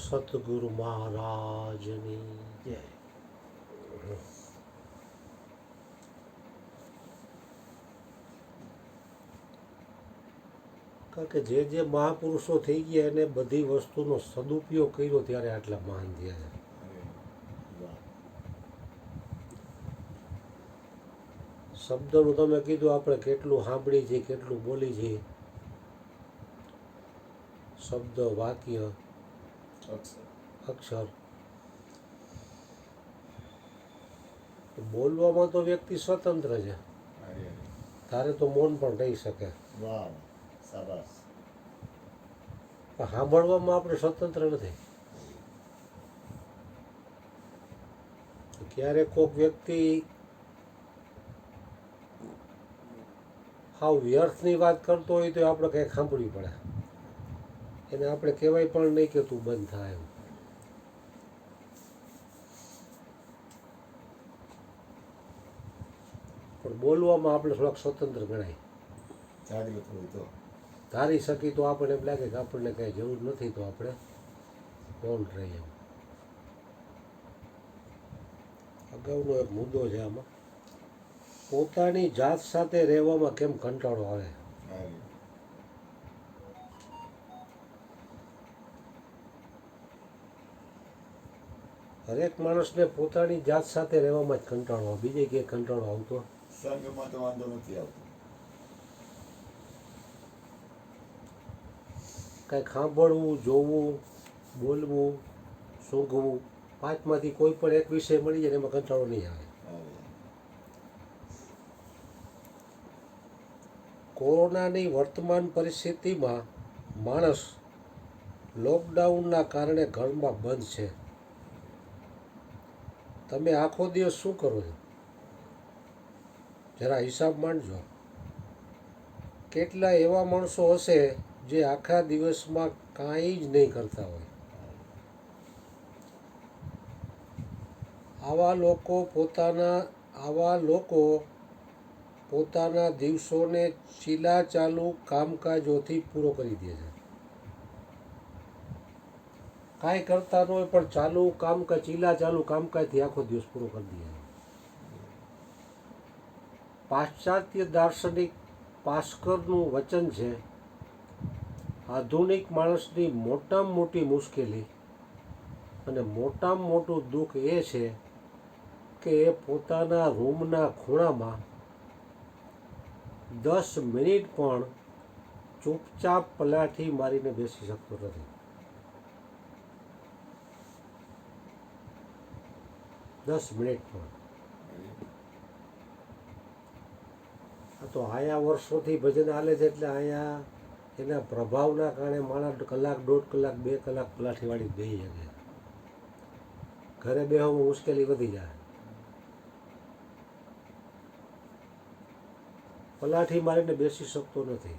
સતગુરુ મહારાજની જય. કારણ કે જે મહાપુરુષો થઈ ગયા એને બધી વસ્તુનો સદુપયોગ કર્યો ત્યારે આટલા મહાન થયા છે. શબ્દનું તમે કીધું આપણે કેટલું સાંભળી છીએ, કેટલું બોલી છીએ. શબ્દ, વાક્ય, અક્ષર. બોલવામાં તો વ્યક્તિ સ્વતંત્ર છે, તારે તો મૌન પણ રહી શકે. પણ સાંભળવામાં આપણે સ્વતંત્ર નથી. ક્યારેક કોઈક વ્યક્તિ હાવ વ્યર્થની વાત કરતો હોય તો આપણે કંઈક સાંભળવી પડે. એને આપણે કહેવાય પણ નહીં કે તું બંધ થાય એમ. પણ બોલવામાં આપણે થોડાક સ્વતંત્ર ગણાય. ધારી શકી તો આપણને એમ લાગે કે આપણને કંઈ જરૂર નથી તો આપણે મૌન રહીએ. અગાઉનો એક મુદ્દો છે આમાં, પોતાની જાત સાથે રહેવામાં કેમ કંટાળો આવે. હરેક માણસને પોતાની જાત સાથે રહેવામાં જ કંટાળો આવે, બીજે ક્યાંય કંટાળો આવતો સંઘમાં તો વાંધો નથી આવતો. કાંઈક સાંભળવું, જોવું, બોલવું, સૂંઘવું, પાંચમાંથી કોઈ પણ એક વિષય મળી જાય એમાં કંટાળો નહીં આવે. કોરોનાની વર્તમાન પરિસ્થિતિમાં માણસ લોકડાઉનના કારણે ઘરમાં બંધ છે. તમે આખો દિવસ શું કરો છો? જરા હિસાબ માંડજો. કેટલા એવા માણસો હશે જે આખા દિવસમાં કાંઈ જ નહીં કરતા હોય. આવા લોકો પોતાના દિવસોને ચીલાચાલુ કામકાજોથી પૂરો કરી દે છે. કાંઈ કરતા ન હોય પણ ચીલાચાલુ કામકાજથી આખો દિવસ પૂરો કરી દે છે. પાશ્ચાત્ય દાર્શનિક પાસ્કરનું વચન છે, આધુનિક માણસની મોટામાં મોટી મુશ્કેલી અને મોટામાં મોટું દુઃખ એ છે કે એ પોતાના રૂમના ખૂણામાં 10 મિનિટ પણ ચૂપચાપ પલાઠી મારીને બેસી શકતો નથી. 10 મિનિટ પણ. તો આયા વર્ષોથી ભજન હાલે છે એટલે અહીંયા એના પ્રભાવના કારણે માણસ કલાક, 1.5 કલાક, 2 કલાક પલાઠી વાળી બેસી શકે. ઘરે બેસવામાં મુશ્કેલી વધી જાય. પલાઠી મારીને બેસી શકતો નથી.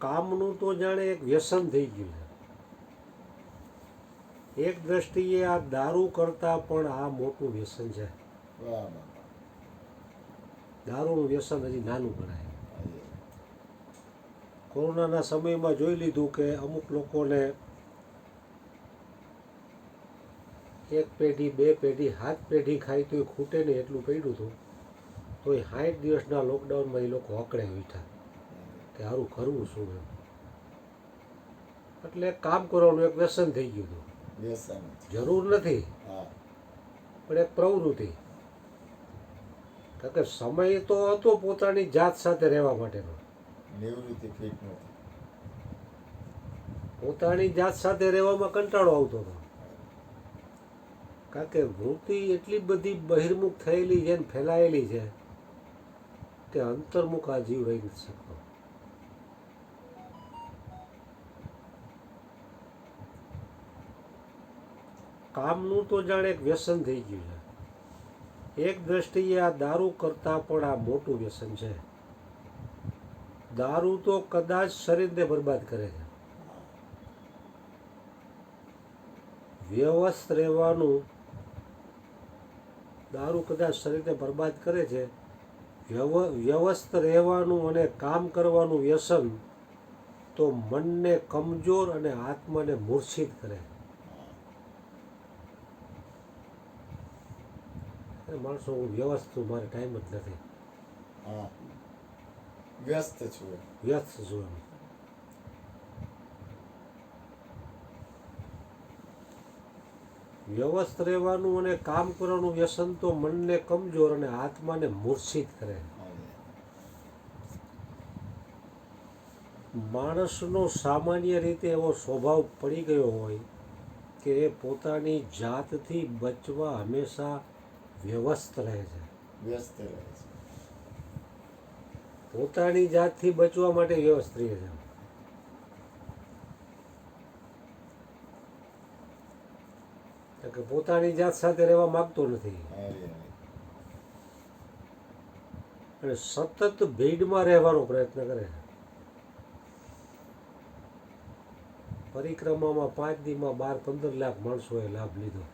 કામનું તો જાણે એક વ્યસન થઈ ગયું છે. એક દ્રષ્ટિએ આ દારૂ કરતાં પણ આ મોટું વ્યસન છે. દારૂનું વ્યસન હજી નાનું ગણાય. કોરોનાના સમયમાં જોઈ લીધું કે અમુક લોકોને 1 પેઢી, 2 પેઢી, 7 પેઢી ખાય તો ખૂટે નહીં એટલું પડ્યું હતું. તો એ 60 દિવસના લોકડાઉનમાં એ લોકો હકડે બેઠા કે સારું કરવું શું એમ. એટલે કામ કરવાનું એક વ્યસન થઈ ગયું હતું. જરૂર નથી પણ એક પ્રવૃત્તિ. કારણ કે સમય તો હતો પોતાની જાત સાથે રહેવા માટેનો. પોતાની જાત સાથે રહેવામાં કંટાળો આવતો હતો. કારણ કે વૃત્તિ એટલી બધી બહિર્મુખ થયેલી છે ને ફેલાયેલી છે કે અંતર્મુખ આ જીવ રહી નથી શકતો. કામનું તો જાણે એક વ્યસન થઈ ગયું છે. એક દ્રષ્ટિએ આ દારૂ કરતાં પણ આ મોટું વ્યસન છે. દારૂ તો કદાચ શરીરને બરબાદ કરે છે. વ્યવસ્થ રહેવાનું દારૂ કદાચ શરીરને બરબાદ કરે છે. વ્યવસ્થ રહેવાનું અને કામ કરવાનું વ્યસન તો મનને કમજોર અને આત્માને મૂર્છિત કરે. અને માણસો હું વ્યવસ્થિત મારે ટાઈમ જ નથી, હા વ્યસ્ત છું એમ. વ્યસ્ત છું એમ. વ્યવસ્થ રહેવાનું અને કામ કરવાનું વ્યસન તો મનને કમજોર અને આત્માને મૂર્છિત કરે. માણસનો સામાન્ય રીતે એવો સ્વભાવ પડી ગયો હોય કે એ પોતાની જાતથી બચવા હંમેશા વ્યવસ્થ રહે છે. વ્યસ્ત રહે છે. પોતાની જાતથી બચવા માટે વ્યવસ્થ રહે છે. કે પોતાની જાત સાથે રહેવા માંગતો નથી અને સતત ભીડમાં રહેવાનો પ્રયત્ન કરે છે. પરિક્રમામાં 5 દીમાં 12-15 લાખ માણસોએ લાભ લીધો.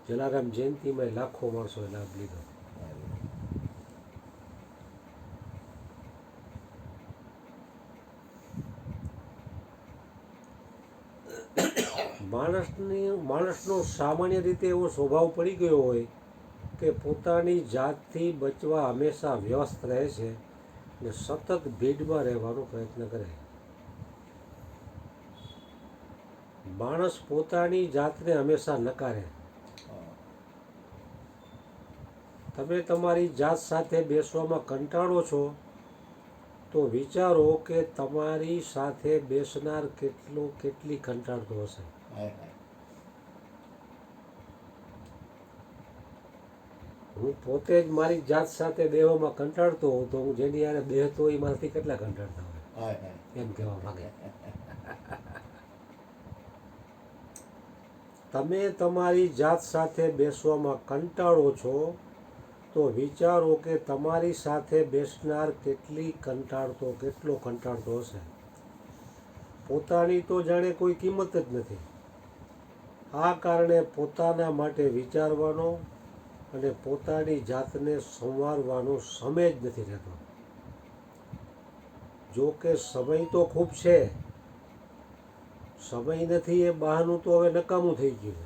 જલારામ જયંતિમાં લાખો માણસોએ લાભ લીધો. માણસનો સામાન્ય રીતે એવો સ્વભાવ પડી ગયો હોય કે પોતાની જાતથી બચવા હંમેશા વ્યસ્ત રહે છે અને સતત ભીડમાં રહેવાનો પ્રયત્ન કરે. માણસ પોતાની જાતને હંમેશા નકારે. તમે તમારી જાત સાથે બેસવામાં કંટાળો છો તો વિચારો કે તમારી સાથે બેસનાર કેટલી કંટાળતો હશે. હું પોતે જ મારી જાત સાથે બેહવામાં કંટાળતો હોઉં તો હું જેની યારે બેહતો હોય એમાંથી કેટલા કંટાળતા હોય એમ કહેવા માંગે. તમે તમારી જાત સાથે બેસવામાં કંટાળો છો તો વિચારો કે તમારી સાથે બેસનાર કેટલો કંટાળતો હશે. પોતાની તો જાણે કોઈ કિંમત જ નથી. આ કારણે પોતાના માટે વિચારવાનો અને પોતાની જાતને સંવારવાનો સમય જ નથી રહેતો. જો કે સમય તો ખૂબ છે, સમય નથી એ બહાનું તો હવે નકામું થઈ ગયું છે.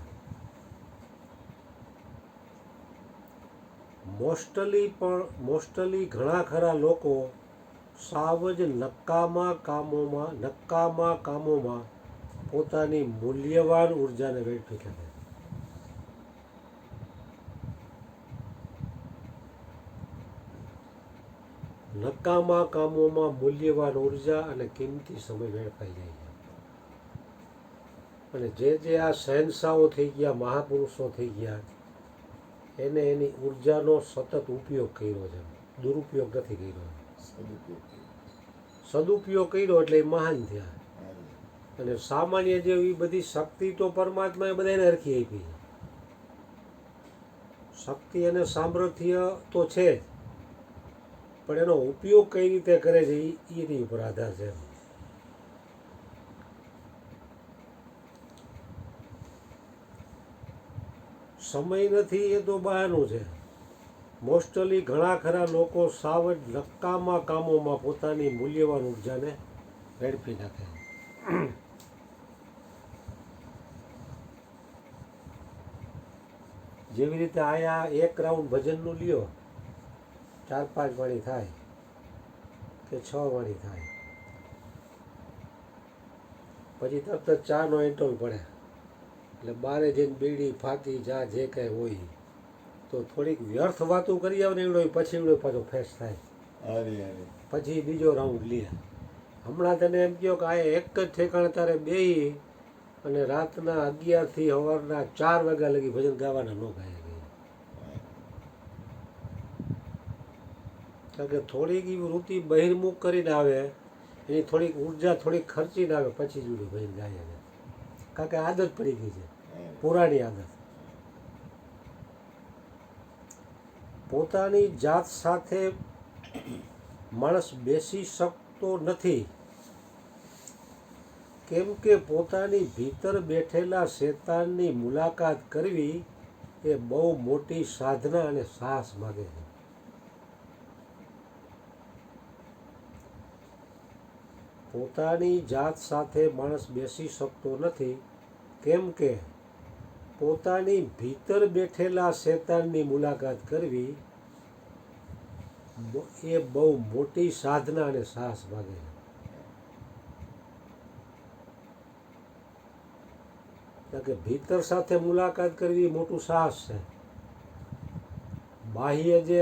મોસ્ટલી ઘણા ખરા લોકો સાવ જ નકામા કામોમાં પોતાની મૂલ્યવાન ઉર્જાને વેડફી નાખે. નકામા કામોમાં મૂલ્યવાન ઉર્જા અને કિંમતી સમય વેડફાઈ જાય છે. અને જે આ શહેનશાહો થઈ ગયા, મહાપુરુષો થઈ ગયા, એને એની ઉર્જાનો સતત ઉપયોગ કર્યો છે, દુરુપયોગ નથી કર્યો. સદુપયોગ કર્યો એટલે એ મહાન થયા. અને સામાન્ય જેવી બધી શક્તિ તો પરમાત્માએ બધાને હરખી આપી છે. શક્તિ અને સામર્થ્ય તો છે જ, પણ એનો ઉપયોગ કઈ રીતે કરે છે એની ઉપર આધાર છે. સમય નથી એ તો બહાનું છે. મોસ્ટલી ઘણા ખરા લોકો સાવ જ નકામા કામોમાં પોતાની મૂલ્યવાન ઉર્જાને વેડફી નાખે. જેવી રીતે આયા એક રાઉન્ડ ભજનનું લ્યો, 4-5 વાણી થાય કે 6 વાણી થાય, પછી તરત જ ચાનો ઇન્ટરવલ પડે એટલે બારે જઈને બીડી ફાકી ચા જે કાંઈ હોય તો થોડીક વ્યર્થ વાતો કરી આવે ને એવડો પછી એવડો પાછો ફ્રેશ થાય, પછી બીજો રાઉન્ડ લે. હમણાં તને એમ કહો કે આ એક જ ઠેકાણે તારે બેસી અને રાતના 11થી સવારના 4 વાગ્યા લગી ભજન ગાવાના ન ગાય. કારણ કે થોડીક એવી વૃત્તિ બહિર્મુખ કરીને આવે, એની થોડીક ઉર્જા થોડીક ખર્ચીને આવે પછી જ ભજન ગાય. કારણ કે આદત પડી ગઈ છે, પુરાણી આદત. પોતાની જાત સાથે માણસ બેસી શકતો નથી, કેમ કે પોતાની ભીતર બેઠેલા શેતાનની મુલાકાત કરવી એ બહુ મોટી સાધના અને સાહસ માગે છે. પોતાની જાત સાથે માણસ બેસી શકતો નથી, કેમ કે પોતાની ભીતર બેઠેલા શેતાનની મુલાકાત કરવી એ બહુ મોટી સાધના અને સાહસ માગે છે. કારણ કે ભીતર સાથે મુલાકાત કરવી એ મોટું સાહસ છે. બાહ્ય જે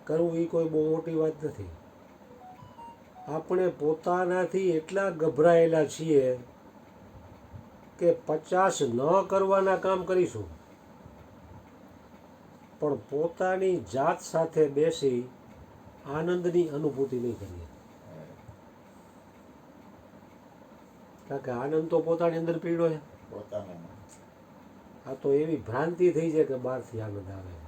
કરવું એ કોઈ બહુ મોટી વાત નથી. આપણે પોતાનાથી એટલા ગભરાયેલા છીએ કે 50 ન કરવાના કામ કરીશું, પણ પોતાની જાત સાથે બેસી આનંદની અનુભૂતિ નહીં કરીએ. કારણ કે આનંદ તો પોતાની અંદર પીડ્યો છે. પોતાનામાં. આ તો એવી ભ્રાંતિ થઈ છે કે બહારથી આનંદ આવે છે.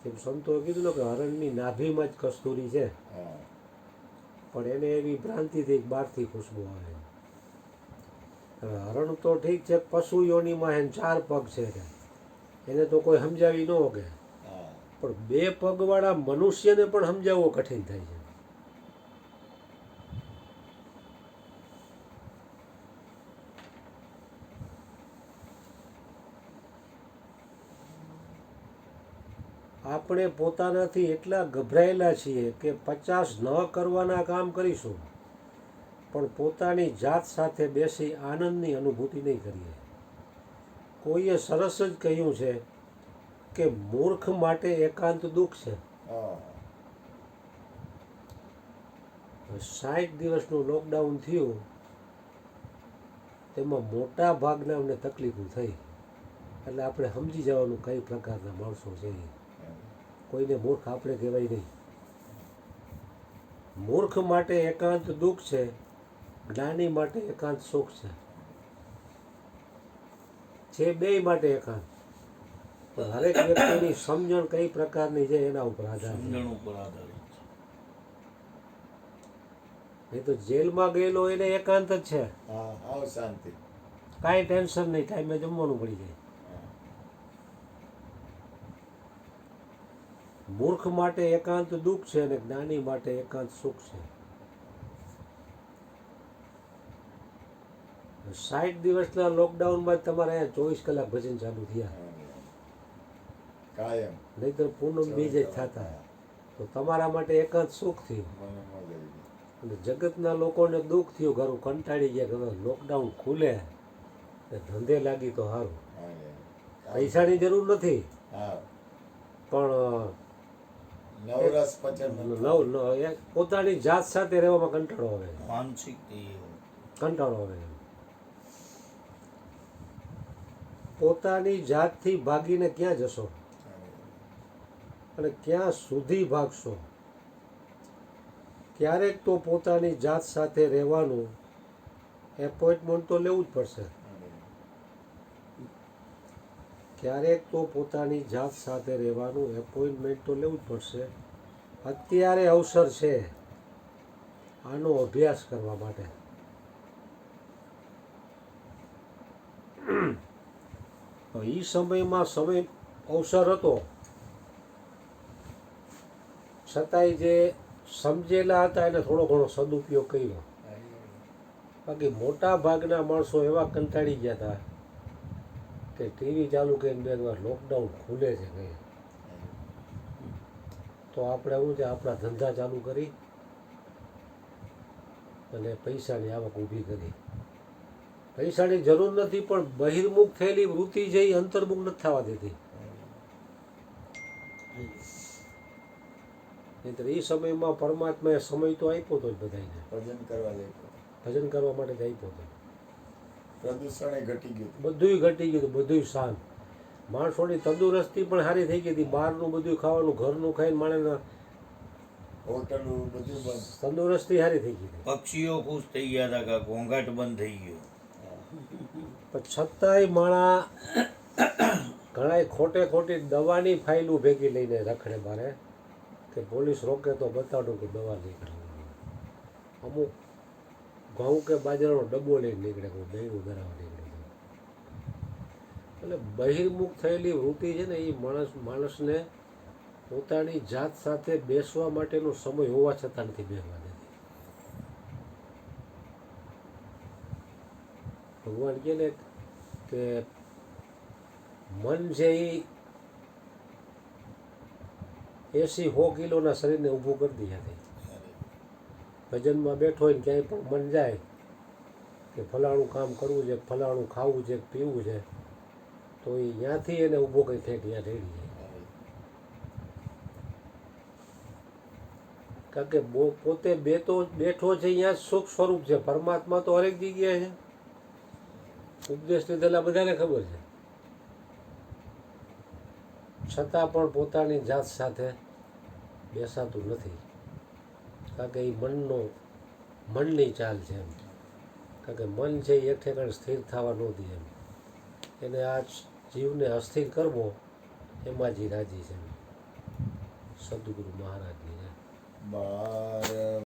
એમ સંતોએ કીધું ને કે હરણની નાભીમાં જ કસ્તુરી છે, હા. પણ એને એવી ભ્રાંતિ થઈ કે બહારથી ખુશ્બુ આવે. હવે હરણ તો ઠીક છે, પશુ યોનિમાં એને 4 પગ છે, એને તો કોઈ સમજાવી ન શકે, હા. પણ 2 પગવાળા મનુષ્યને પણ સમજાવવો કઠિન થાય છે. આપણે પોતાનાથી એટલા ગભરાયેલા છીએ કે 50 ન કરવાના કામ કરીશું, પણ પોતાની જાત સાથે બેસી આનંદની અનુભૂતિ નહીં કરીએ. કોઈએ સરસ જ કહ્યું છે કે મૂર્ખ માટે એકાંત દુઃખ છે. હા. 60 દિવસનું લોકડાઉન થયું, તેમાં મોટા ભાગનાને તકલીફો થઈ. એટલે આપણે સમજી જવાનું કઈ પ્રકારના માણસો છે. કોઈને મૂર્ખ આપણે કહેવાય નહીં. મૂર્ખ માટે એકાંત દુઃખ છે, જ્ઞાની માટે એકાંત સુખ છે બેય માટે એકાંત. પણ હરેક વ્યક્તિની સમજણ કઈ પ્રકારની છે એના ઉપર આધાર છે. સમજણ ઉપર આધારિત છે. નહીં તો જેલમાં ગયેલો એને એકાંત જ છે, હા. આવ શાંતિ. કાંઈ ટેન્શન નહીં, ટાઈમે જમવાનું મળી જાય. હા. મૂર્ખ માટે એકાંત દુઃખ છે અને જ્ઞાની માટે એકાંત સુખ છે. 60 દિવસના લોકડાઉનમાં તમારે અહીંયા 24 કલાક ભજન ચાલુ થયા, કાયમ. નહીતર પૂનમ બીજ જ થતા. તો તમારા માટે એકાંત સુખ થયું મને મજા આવી ગઈ. અને જગતના લોકોને દુઃખ થયું, ઘરું કંટાળી ગયા કે હવે લોકડાઉન ખુલે ને ધંધે લાગી તો સારું. હા, યાર. પૈસાની જરૂર નથી, હા. પણ નવરસ પચન પોતાની જાત સાથે રહેવામાં કંટાળો આવે, માનસિક કંટાળો આવે. પોતાની જાતથી ભાગીને ક્યાં જશો અને ક્યાં સુધી ભાગશો? ક્યારેક તો પોતાની જાત સાથે રહેવાનું એપોઇન્ટમેન્ટ તો લેવું જ પડશે. ક્યારેક તો પોતાની જાત સાથે રહેવાનું એપોઇન્ટમેન્ટ તો લેવું જ પડશે. અત્યારે અવસર છે આનો અભ્યાસ કરવા માટે. એ સમયમાં અવસર હતો, છતાંય જે સમજેલા હતા એને થોડો ઘણો સદુપયોગ કર્યો. બાકી મોટા ભાગના માણસો એવા કંટાળી ગયા હતા કે ટીવી ચાલુ કરીને 2 વાર લોકડાઉન ખુલે છે કંઈ તો આપણે શું છે, આપણા ધંધા ચાલુ કરી અને પૈસાની આવક ઊભી કરી. પૈસાની જરૂર નથી, પણ બહિર્મુખ થયેલી વૃત્તિ છે એ અંતર્મુખ નથી થવા દેતી. નહીંતર એ સમયમાં પરમાત્માએ સમય તો આપ્યો હતો જ બધાને, ભજન કરવા જઈ. ભજન કરવા માટે જ આપ્યો હતો. પ્રદૂષણ ઘટી ગયું. બધુંય ઘટી ગયું હતું, બધુંય શાંત. માણસોની તંદુરસ્તી પણ સારી થઈ ગઈ હતી. બહારનું બધું ખાવાનું ઘરનું ખાઈને માણસના હોટલું બધું બંધ. તંદુરસ્તી સારી થઈ ગઈ હતી. પક્ષીઓ ખુશ થઈ ગયા હતા કે ઘોંઘાટ બંધ થઈ ગયો. પણ છતાંય માણા ઘણાય ખોટી દવાની ફાઇલો ભેગી લઈને રખડે મારે કે પોલીસ રોકે તો બતાડું કે દવા નીકળે. અમુક ઘઉં કે બાજરાનો ડબ્બો લઈને નીકળે, કોઈ દહીંનું ધરાવવા નીકળે. એટલે બહિર્મુખ થયેલી વૃત્તિ છે ને એ માણસને પોતાની જાત સાથે બેસવા માટેનો સમય હોવા છતાં નથી બેસવા દેતી. ભગવાન કહે ને કે મન છે એ 80-100 કિલોના શરીરને ઊભું કરી દે છે. ભજનમાં બેઠો હોય ને ક્યાંય પણ મન જાય કે ફલાણું કામ કરવું છે, ફલાણું ખાવું છે, પીવું છે, તો એ ત્યાંથી એને ઊભો કંઈ થાય ત્યાં રેડી જાય. કારણ કે પોતે બેઠો છે અહીંયા સુખ સ્વરૂપ છે. પરમાત્મા તો હરેક જગ્યાએ છે. ઉપદેશ લીધેલા બધાને ખબર છે, છતાં પણ પોતાની જાત સાથે બેસાતું નથી. કારણ કે એ મનની ચાલ છે એમ. કારણ કે મન છે એ એક ઠેકાણે સ્થિર થવા ન દે એમ. એને આ જીવને અસ્થિર કરવો એમાં જ રાજી છે. સદગુરુ મહારાજની બાર